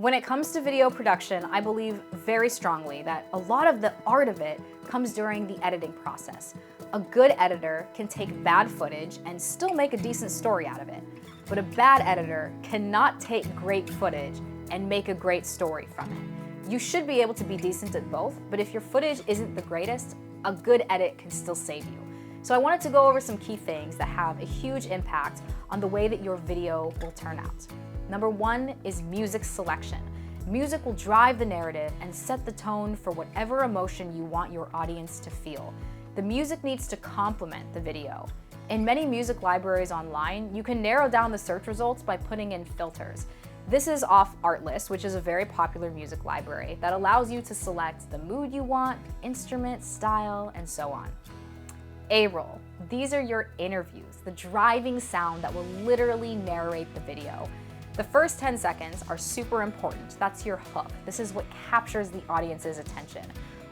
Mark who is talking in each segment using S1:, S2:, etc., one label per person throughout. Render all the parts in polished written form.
S1: When it comes to video production, I believe very strongly that a lot of the art of it comes during the editing process. A good editor can take bad footage and still make a decent story out of it. But a bad editor cannot take great footage and make a great story from it. You should be able to be decent at both, but if your footage isn't the greatest, a good edit can still save you. So I wanted to go over some key things that have a huge impact on the way that your video will turn out. Number one is music selection. Music will drive the narrative and set the tone for whatever emotion you want your audience to feel. The music needs to complement the video. In many music libraries online, you can narrow down the search results by putting in filters. This is off Artlist, which is a very popular music library that allows you to select the mood you want, instrument, style, and so on. A-roll. These are your interviews, the driving sound that will literally narrate the video. The first 10 seconds are super important. That's your hook. This is what captures the audience's attention.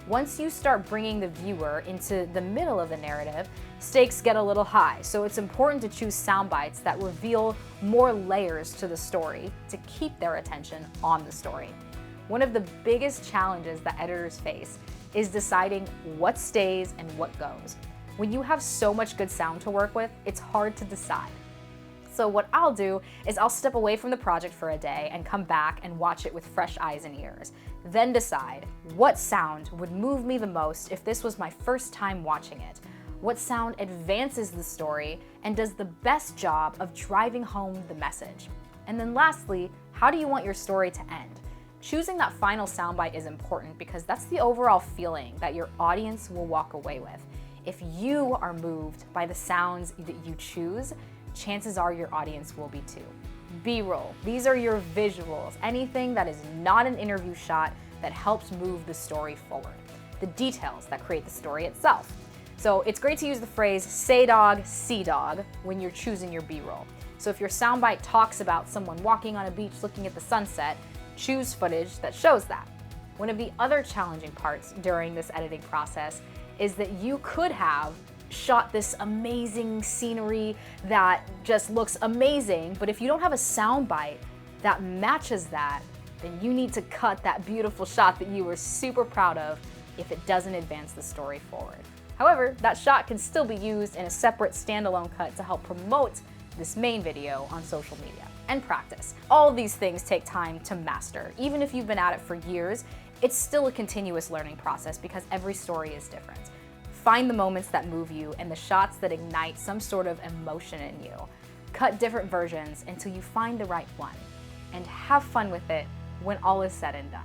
S1: Once you start bringing the viewer into the middle of the narrative, stakes get a little high, so it's important to choose sound bites that reveal more layers to the story to keep their attention on the story. One of the biggest challenges that editors face is deciding what stays and what goes. When you have so much good sound to work with, it's hard to decide. So what I'll do is I'll step away from the project for a day and come back and watch it with fresh eyes and ears. Then decide what sound would move me the most if this was my first time watching it. What sound advances the story and does the best job of driving home the message. And then lastly, how do you want your story to end? Choosing that final soundbite is important because that's the overall feeling that your audience will walk away with. If you are moved by the sounds that you choose, chances are your audience will be too. B-roll. These are your visuals, anything that is not an interview shot that helps move the story forward. The details that create the story itself. So it's great to use the phrase say dog, see dog when you're choosing your B-roll. So if your soundbite talks about someone walking on a beach looking at the sunset, choose footage that shows that. One of the other challenging parts during this editing process is that you could have shot this amazing scenery that just looks amazing, but if you don't have a soundbite that matches that, then you need to cut that beautiful shot that you were super proud of if it doesn't advance the story forward. However, that shot can still be used in a separate standalone cut to help promote this main video on social media. And practice. All of these things take time to master. Even if you've been at it for years, it's still a continuous learning process because every story is different. Find the moments that move you and the shots that ignite some sort of emotion in you. Cut different versions until you find the right one. And have fun with it when all is said and done.